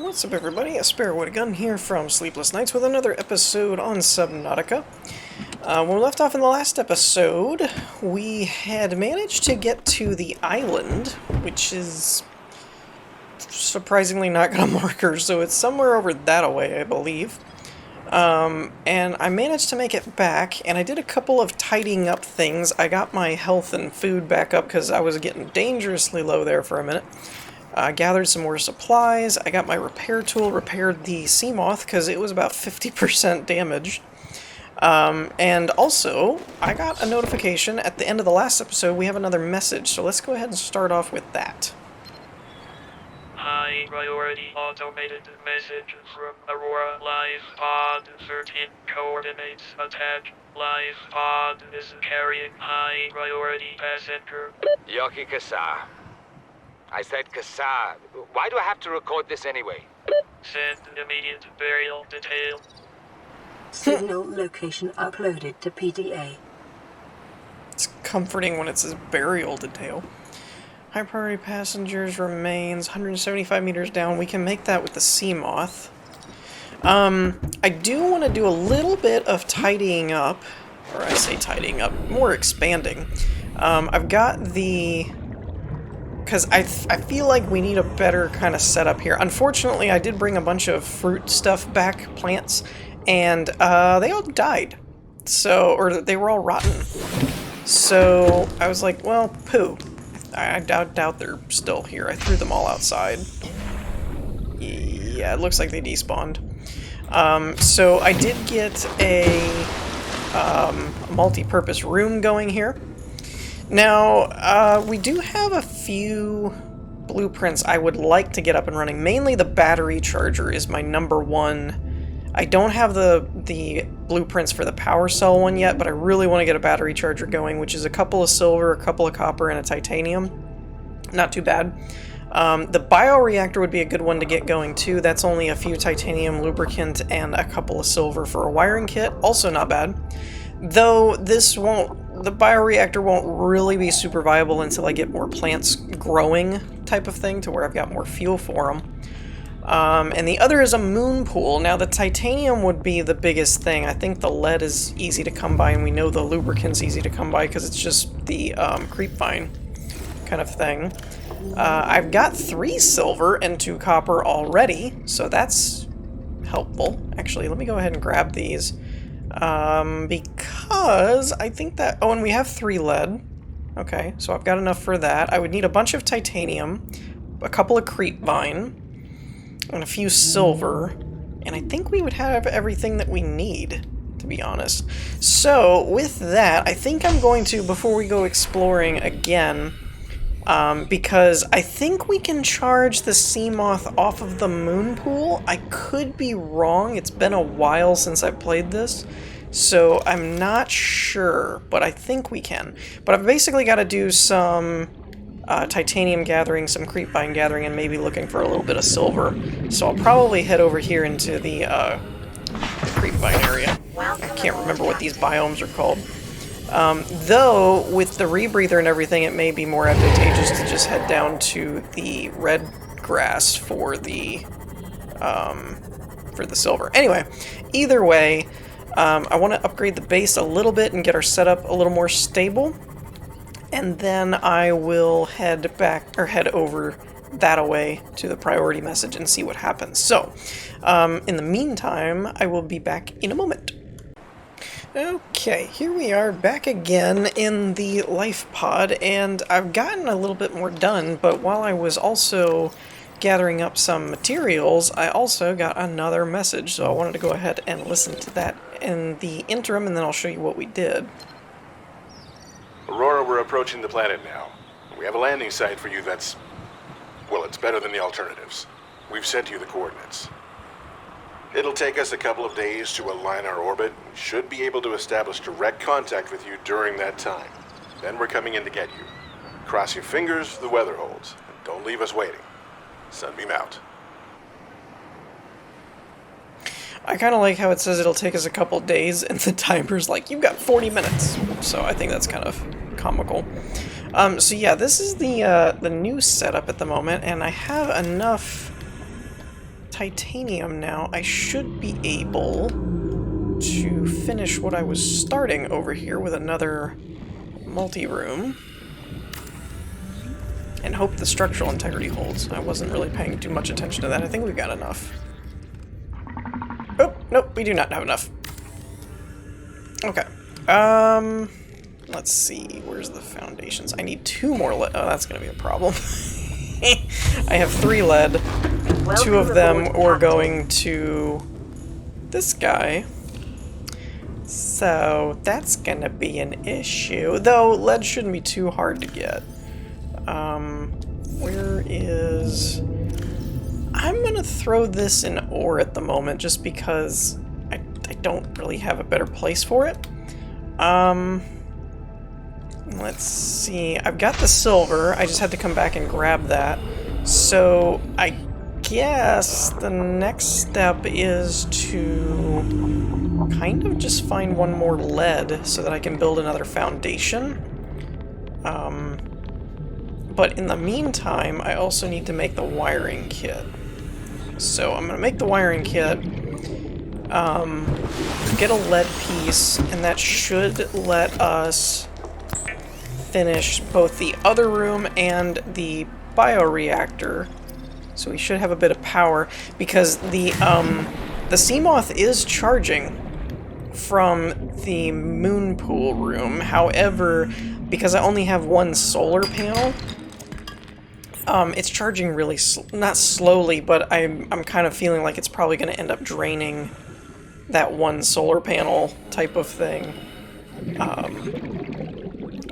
What's up, everybody? A Spare with a Gun here from Sleepless Nights with another episode on Subnautica. When we left off in the last episode, we had managed to get to the island, which is surprisingly not going to mark her, so it's somewhere over that away, I believe. And I managed to make it back, and I did a couple of tidying up things. I got my health and food back up because I was getting dangerously low there for a minute. Gathered some more supplies. I got my repair tool, repaired the Seamoth because it was about 50% damaged. And also, I got a notification at the end of the last episode. We have another message, so let's go ahead and start off with that. High priority automated message from Aurora Life Pod. Certain coordinates attached. Life Pod is carrying high priority passenger. Yoki Kasa. I said Kasa. Why do I have to record this anyway? Send immediate burial detail. Signal location uploaded to PDA. It's comforting when it says burial detail. High priority passengers remains 175 meters down. We can make that with the Seamoth. I do want to do a little bit of tidying up, or I say tidying up, more expanding. I've got the... because I feel like we need a better kind of setup here. Unfortunately, I did bring a bunch of fruit stuff back, plants, and they all died. So, or they were all rotten. So, I was like, well, poo. I doubt they're still here. I threw them all outside. Yeah, it looks like they despawned. So I did get a multi-purpose room going here. Now, we do have a few blueprints I would like to get up and running. Mainly the battery charger is my number one. I don't have the blueprints for the power cell one yet, but I really want to get a battery charger going, which is a couple of silver, a couple of copper, and a titanium. Not too bad. The bio-reactor would be a good one to get going too. That's only a few titanium, lubricant, and a couple of silver for a wiring kit. Also not bad. Though the bioreactor won't really be super viable until I get more plants growing type of thing, to where I've got more fuel for them. And the other is a moonpool. Now the titanium would be the biggest thing. I think the lead is easy to come by, and we know the lubricant's easy to come by because it's just the creepvine kind of thing. I've got 3 silver and 2 copper already, so that's helpful. Actually, let me go ahead and grab these. Because I think that... oh, and we have 3 lead. Okay, so I've got enough for that. I would need a bunch of titanium, a couple of creepvine, and a few silver, and I think we would have everything that we need, to be honest. So, with that, I think I'm going to, before we go exploring again, because I think we can charge the Seamoth off of the moonpool. I could be wrong. It's been a while since I played this, so I'm not sure, but I think we can. But I've basically got to do some titanium gathering, some creepvine gathering, and maybe looking for a little bit of silver. So I'll probably head over here into the creepvine area. I can't remember what these biomes are called. Though, with the rebreather and everything, it may be more advantageous to just head down to the red grass for the silver. Anyway, either way, I want to upgrade the base a little bit and get our setup a little more stable. And then I will head over that away to the priority message and see what happens. So, in the meantime, I will be back in a moment. Okay, here we are back again in the life pod, and I've gotten a little bit more done, but while I was also gathering up some materials, I also got another message, so I wanted to go ahead and listen to that in the interim, and then I'll show you what we did. Aurora, we're approaching the planet now. We have a landing site for you that's... well, it's better than the alternatives. We've sent you the coordinates. It'll take us a couple of days to align our orbit. We should be able to establish direct contact with you during that time. Then we're coming in to get you. Cross your fingers, the weather holds. And don't leave us waiting. Sunbeam out. I kind of like how it says it'll take us a couple days, and the timer's like, you've got 40 minutes. So I think that's kind of comical. So yeah, this is the new setup at the moment, and I have enough titanium now, I should be able to finish what I was starting over here with another multi-room. And hope the structural integrity holds. I wasn't really paying too much attention to that. I think we've got enough. Oh, nope, we do not have enough. Okay. Let's see. Where's the foundations? I need 2 more lead. Oh, that's going to be a problem. I have 3 lead. 2 of them were going to this guy. So that's going to be an issue. Though lead shouldn't be too hard to get. Where is... I'm going to throw this in ore at the moment just because I don't really have a better place for it. Let's see. I've got the silver. I just had to come back and grab that. So I guess the next step is to kind of just find 1 more lead so that I can build another foundation. But in the meantime, I also need to make the wiring kit. So I'm going to make the wiring kit, get a lead piece, and that should let us finish both the other room and the bio-reactor. So we should have a bit of power, because the Seamoth is charging from the moonpool room. However, because I only have 1 solar panel, it's charging really not slowly, but I'm kind of feeling like it's probably going to end up draining that 1 solar panel type of thing.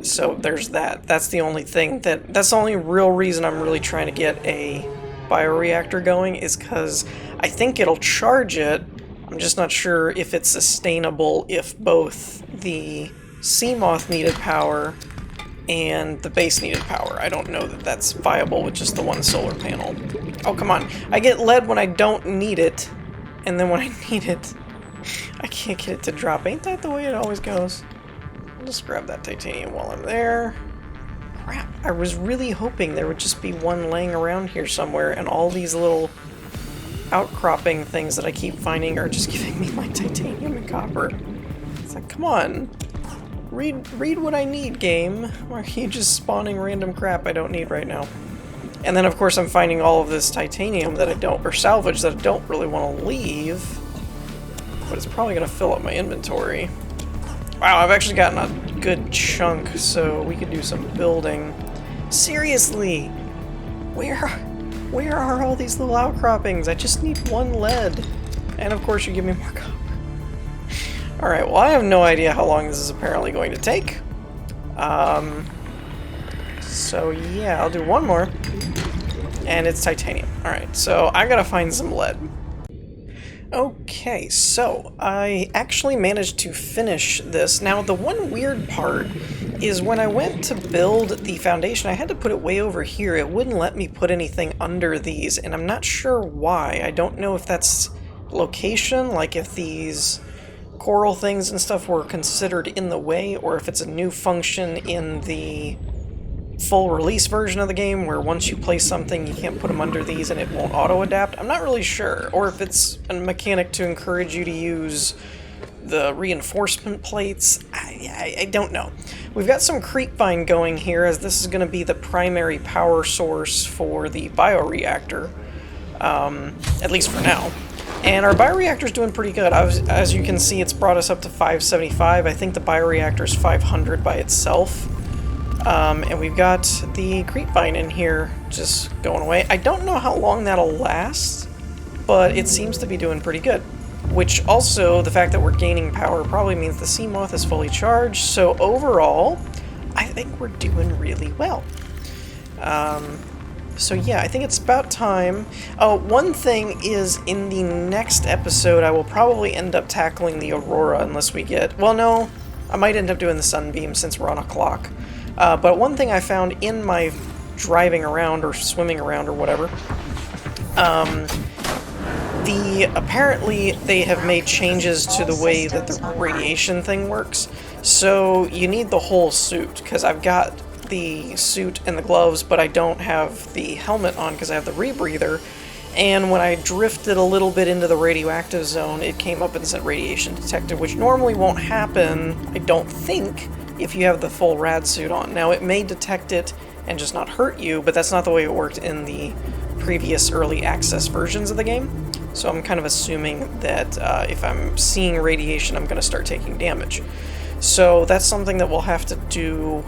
So there's that. That's the only thing that's the only real reason I'm really trying to get a bioreactor going, is because I think it'll charge it. I'm just not sure if it's sustainable if both the Seamoth needed power and the base needed power. I don't know that that's viable with just the 1 solar panel. Oh, come on. I get lead when I don't need it, and then when I need it, I can't get it to drop. Ain't that the way it always goes? I'll just grab that titanium while I'm there. Crap. I was really hoping there would just be 1 laying around here somewhere, and all these little outcropping things that I keep finding are just giving me like titanium and copper. It's like, come on. Read what I need, game. Or are you just spawning random crap I don't need right now? And then, of course, I'm finding all of this titanium that I don't, or salvage that I don't really want to leave. But it's probably going to fill up my inventory. Wow, I've actually gotten a good chunk, so we could do some building. Seriously! Where are all these little outcroppings? I just need 1 lead. And, of course, you give me more copper. Alright, well, I have no idea how long this is apparently going to take. So, yeah, I'll do 1 more. And it's titanium. Alright, so I gotta find some lead. Okay, so I actually managed to finish this. Now, the one weird part is when I went to build the foundation, I had to put it way over here. It wouldn't let me put anything under these, and I'm not sure why. I don't know if that's location, like if these coral things and stuff were considered in the way, or if it's a new function in the full release version of the game where once you place something you can't put them under these and it won't auto-adapt. I'm not really sure. Or if it's a mechanic to encourage you to use the reinforcement plates. I don't know. We've got some creepvine going here, as this is going to be the primary power source for the bioreactor, at least for now. And our bioreactor's doing pretty good. As you can see, it's brought us up to 575. I think the bioreactor's 500 by itself. And we've got the creepvine in here just going away. I don't know how long that'll last, but it seems to be doing pretty good. Which also, the fact that we're gaining power probably means the Seamoth is fully charged. So overall, I think we're doing really well. So yeah, I think it's about time. Oh, one thing is, in the next episode, I will probably end up tackling the Aurora unless we get... Well, no, I might end up doing the Sunbeam since we're on a clock. But one thing I found in my driving around or swimming around or whatever, apparently they have made changes to the way that the radiation thing works. So you need the whole suit, because I've got the suit and the gloves, but I don't have the helmet on because I have the rebreather. And when I drifted a little bit into the radioactive zone, it came up and said radiation detected, which normally won't happen, I don't think, if you have the full rad suit on. Now, it may detect it and just not hurt you, but that's not the way it worked in the previous early access versions of the game. So I'm kind of assuming that if I'm seeing radiation, I'm going to start taking damage. So that's something that we'll have to do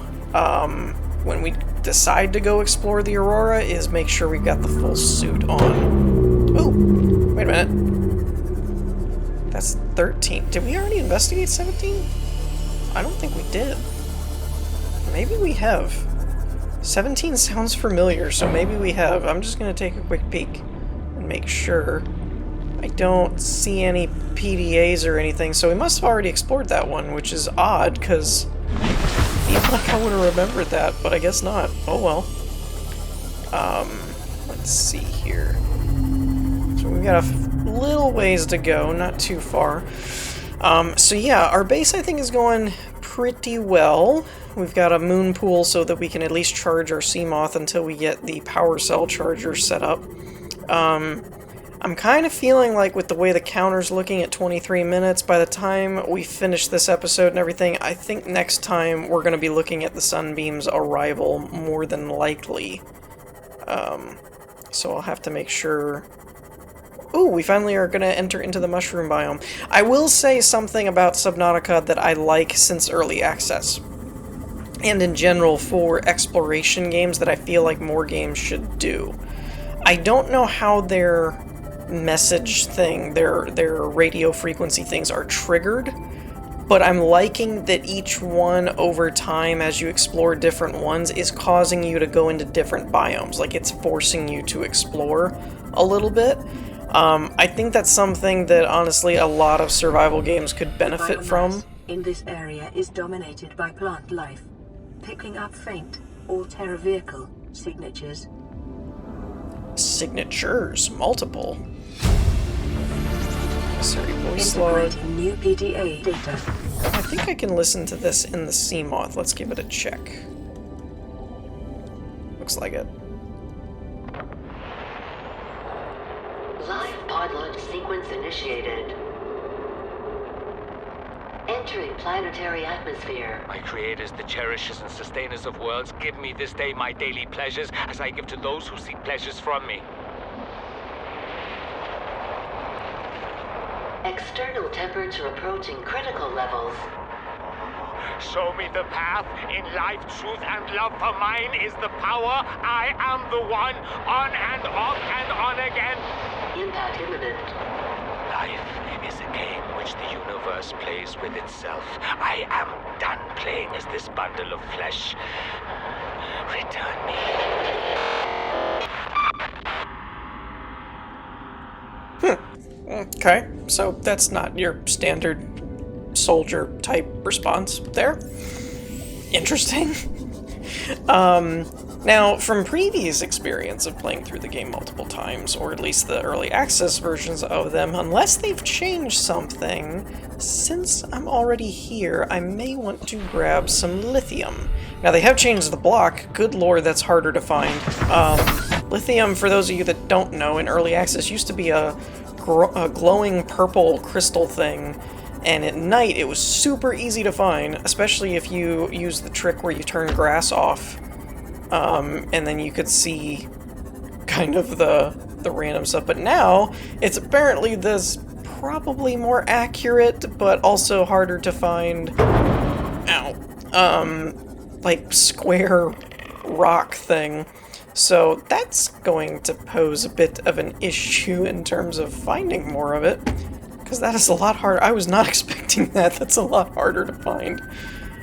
when we decide to go explore the Aurora, is make sure we've got the full suit on. Oh, wait a minute. That's 13. Did we already investigate 17? I don't think we did. Maybe we have. 17 sounds familiar, so maybe we have. I'm just going to take a quick peek and make sure. I don't see any PDAs or anything, so we must have already explored that one, which is odd, because I feel like I would have remembered that, but I guess not. Oh well. Let's see here. So we've got a little ways to go, not too far. So yeah, our base I think is going pretty well. We've got a moonpool so that we can at least charge our Seamoth until we get the power cell charger set up. I'm kind of feeling like with the way the counter's looking at 23 minutes, by the time we finish this episode and everything, I think next time we're going to be looking at the Sunbeam's arrival more than likely. So I'll have to make sure... Ooh, we finally are going to enter into the Mushroom Biome. I will say something about Subnautica that I like since early access. And in general for exploration games that I feel like more games should do. I don't know how their message thing, their radio frequency things are triggered, but I'm liking that each one over time as you explore different ones is causing you to go into different biomes, like it's forcing you to explore a little bit. I think that's something that honestly a lot of survival games could benefit from. In this area is dominated by plant life, picking up faint or terra vehicle signatures. Signatures, multiple. Sorry, voice log. New PDA data. I think I can listen to this in the Seamoth. Let's give it a check. Looks like it. Live pod launch sequence initiated. Entering planetary atmosphere. My creators, the cherishers and sustainers of worlds, give me this day my daily pleasures as I give to those who seek pleasures from me. External temperature approaching critical levels. Show me the path. In life, truth, and love for mine is the power. I am the one. On and off and on again. Impact imminent. Life is a game which the universe plays with itself. I am done playing as this bundle of flesh. Return me. Okay, so that's not your standard soldier type response there. Interesting. Now, from previous experience of playing through the game multiple times, or at least the early access versions of them, unless they've changed something, since I'm already here, I may want to grab some lithium. Now, they have changed the block. Good lord, that's harder to find. Lithium, for those of you that don't know, in early access used to be a glowing purple crystal thing, and at night it was super easy to find, especially if you use the trick where you turn grass off, and then you could see kind of the random stuff. But now it's apparently this probably more accurate but also harder to find like square rock thing. So that's going to pose a bit of an issue in terms of finding more of it, because that is a lot harder. I was not expecting that. That's a lot harder to find.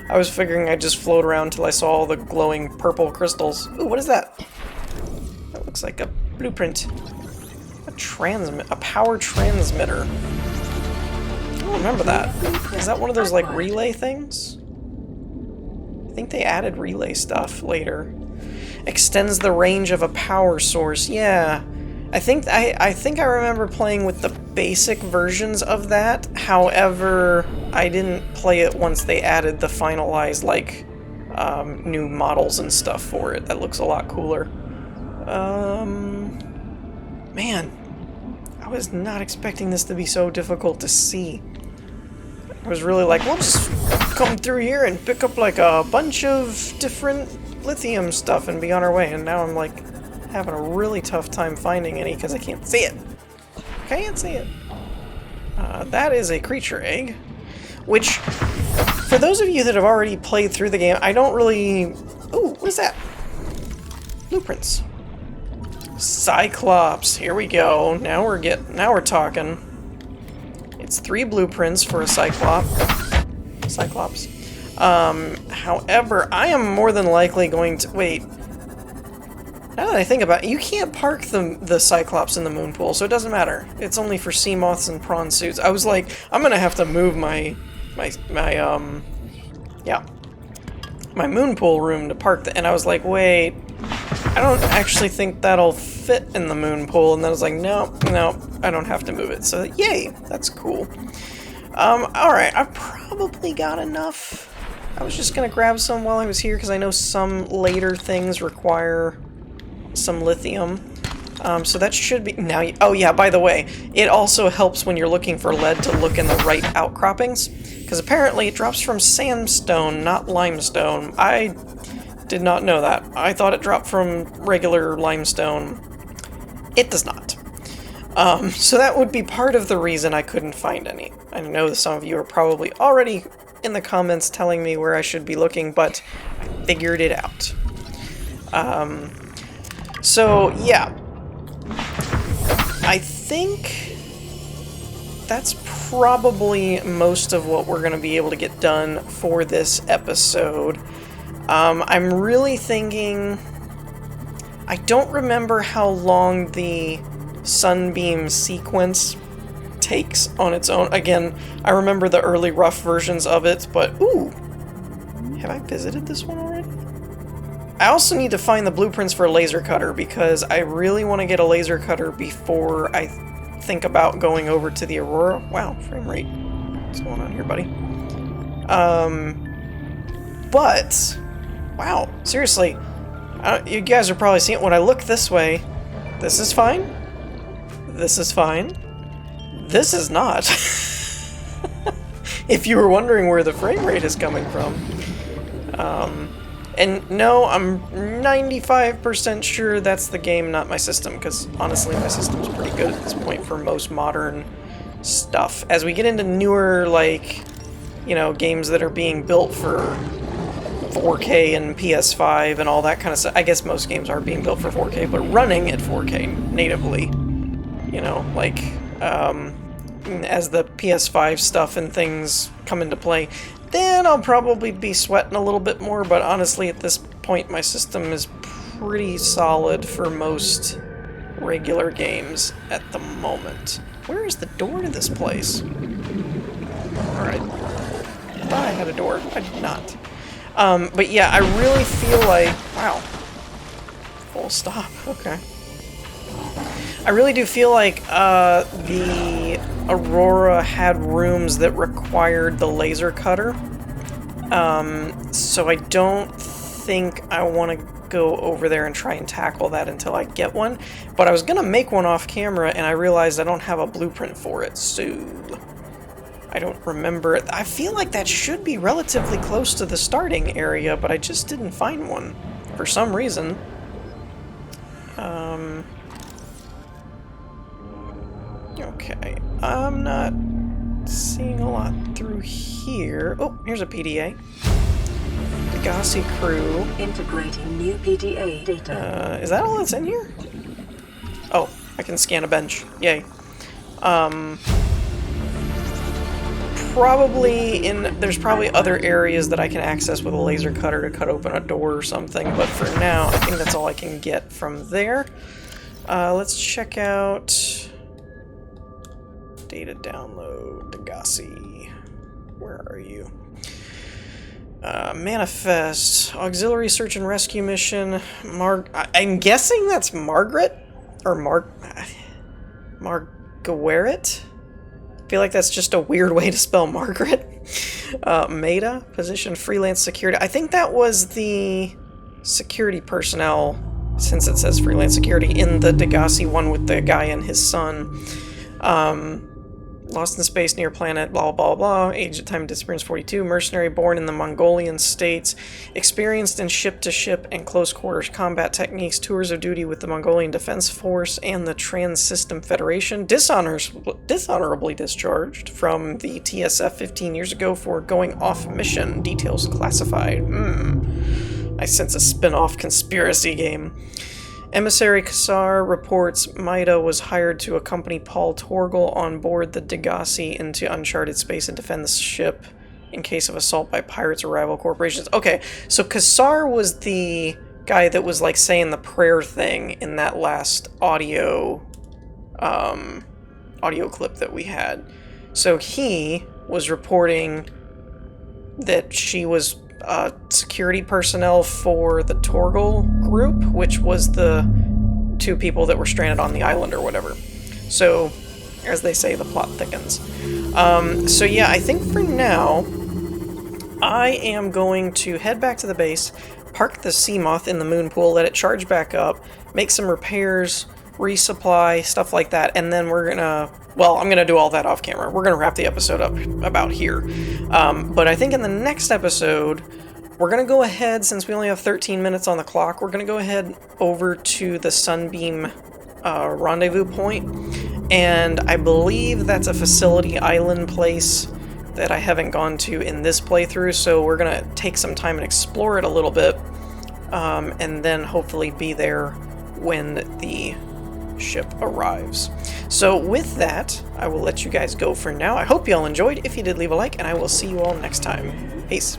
I was figuring I'd just float around till I saw all the glowing purple crystals. Ooh, what is that? That looks like a blueprint. A power transmitter. I don't remember that. Is that one of those like relay things? I think they added relay stuff later. Extends the range of a power source. Yeah, I think I remember playing with the basic versions of that. However, I didn't play it once they added the finalized like new models and stuff for it. That looks a lot cooler. Man, I was not expecting this to be so difficult to see. I was really like, we'll just come through here and pick up like a bunch of different lithium stuff and be on our way. And now I'm like having a really tough time finding any because I can't see it. Can't see it. That is a creature egg, which, for those of you that have already played through the game, I don't really... Ooh, what is that? Blueprints. Cyclops. Here we go. Now we're talking. It's 3 blueprints for a Cyclops. However, I am more than likely going to... Wait. Now that I think about it, you can't park the Cyclops in the moonpool, so it doesn't matter. It's only for Seamoths and prawn suits. I was like, I'm gonna have to move my moonpool room to park and I was like, wait, I don't actually think that'll fit in the moonpool, and then I was like, no, I don't have to move it. So yay, that's cool. Alright, I've probably got enough. I was just gonna grab some while I was here because I know some later things require some lithium. So that should be... Now, oh yeah, by the way, it also helps when you're looking for lead to look in the right outcroppings, because apparently it drops from sandstone, not limestone. I did not know that. I thought it dropped from regular limestone. It does not. So that would be part of the reason I couldn't find any. I know that some of you are probably already in the comments telling me where I should be looking, but I figured it out. So, yeah. I think that's probably most of what we're going to be able to get done for this episode. I'm really thinking... I don't remember how long the Sunbeam sequence takes on its own. Again, I remember the early rough versions of it, but... Ooh! Have I visited this one already? I also need to find the blueprints for a laser cutter, because I really want to get a laser cutter before I think about going over to the Aurora. Wow, frame rate. What's going on here, buddy? But... Wow, seriously. You guys are probably seeing it. When I look this way, this is fine. This is fine. This is not. If you were wondering where the frame rate is coming from. And no, I'm 95% sure that's the game, not my system, because honestly, my system's pretty good at this point for most modern stuff. As we get into newer, like, you know, games that are being built for 4K and PS5 and all that kind of stuff. I guess most games are being built for 4K, but running at 4K natively. You know, like, as the PS5 stuff and things come into play, then I'll probably be sweating a little bit more, but honestly, at this point, my system is pretty solid for most regular games at the moment. Where is the door to this place? Alright. I thought I had a door. I did not. But yeah, I really feel like... Wow. Full stop. Okay. I really do feel like the Aurora had rooms that required the laser cutter. So I don't think I want to go over there and try and tackle that until I get one. But I was going to make one off camera, and I realized I don't have a blueprint for it, so... I don't remember it. I feel like that should be relatively close to the starting area, but I just didn't find one for some reason. Okay, I'm not seeing a lot through here. Oh, here's a PDA. Degassi crew. Integrating new PDA data. Is that all that's in here? Oh, I can scan a bench. Yay. There's probably other areas that I can access with a laser cutter to cut open a door or something, but for now, I think that's all I can get from there. Let's check out... Data download, Degassi. Where are you? Manifest. Auxiliary search and rescue mission. I'm guessing that's Margaret? Or Margaret? I feel like that's just a weird way to spell Margaret. Meta, position freelance security. I think that was the security personnel since it says freelance security, in the Degassi one with the guy and his son. Lost in space near planet, blah, blah, blah. Age at time of disappearance 42. Mercenary born in the Mongolian states. Experienced in ship-to-ship and close-quarters combat techniques. Tours of duty with the Mongolian Defense Force and the Trans-System Federation. Dishonorably discharged from the TSF 15 years ago for going off mission. Details classified. I sense a spin-off conspiracy game. Emissary Kassar reports Maida was hired to accompany Paul Torgal on board the Degassi into uncharted space and defend the ship in case of assault by pirates or rival corporations. Okay, so Kassar was the guy that was like saying the prayer thing in that last audio clip that we had. So he was reporting that she was security personnel for the Torgal group, which was the 2 people that were stranded on the island or whatever. So, as they say, the plot thickens. So yeah, I think for now, I am going to head back to the base, park the Seamoth in the moonpool, let it charge back up, make some repairs, resupply, stuff like that, and then we're gonna... Well, I'm going to do all that off camera. We're going to wrap the episode up about here. But I think in the next episode, we're going to go ahead, since we only have 13 minutes on the clock, we're going to go ahead over to the Sunbeam rendezvous point. And I believe that's a facility island place that I haven't gone to in this playthrough, so we're going to take some time and explore it a little bit, and then hopefully be there when the ship arrives. So with that, I will let you guys go for now. I hope you all enjoyed. If you did, leave a like, and I will see you all next time. Peace.